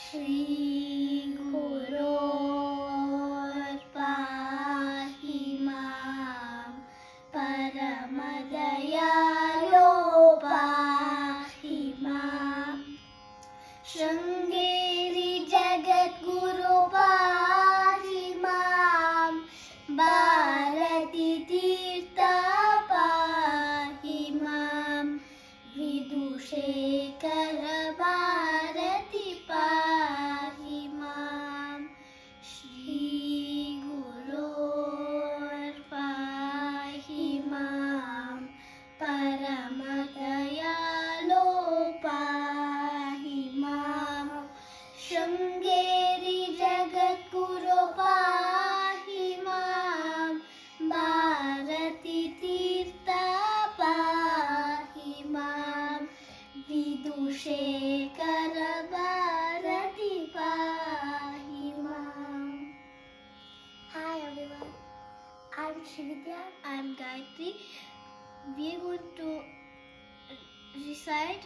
श्रीगुरोर्पाहि मां परमदयालो पाहि मां शृङ्गेरि जगद्गुरो पाहि मां भारती तीर्थ पाहि मां विदुषेखर भारती पाहि मां श्रीगुरोर्पाहि मां परमदयालो पाहि मां शृङ्गेरि जगद्गुरो पाहि मां भारती तीर्थ पाहि मां विदुषेखर भारती पाहि मां. Hi everyone, I'm Srividya. I'm Gayatri. We are going to recite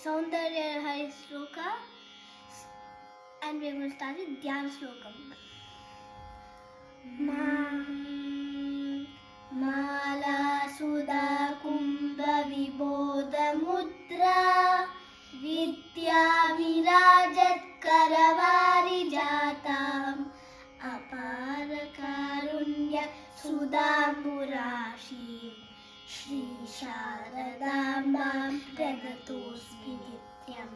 Saundarya Hari Shloka and we are going to start with Dhyan Shlokam. Mala Sudha Kumbha Vibodha Mudra Vidya Virajat Karavari Jatam Apara Karunya Sudamburashi Shri Sharadambam Pradatosmi Nityam.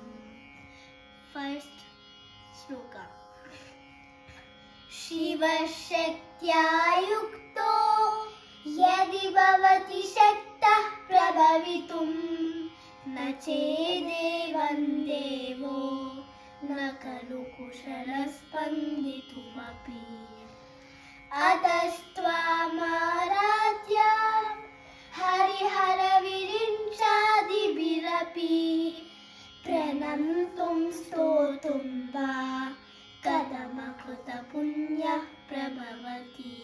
First Shloka. शिवशक्त्या युक्तो यदि भवति शक्तः प्रभवितुं न चेदेवं देवो न खलु कुशलस्पन्दितुमपि अतस्त्वामाराध्य हरिहरविरिञ्चादिभिरपि प्रणन्तुं स्तोतुं वा कथमकृतपुण्यः प्रभवति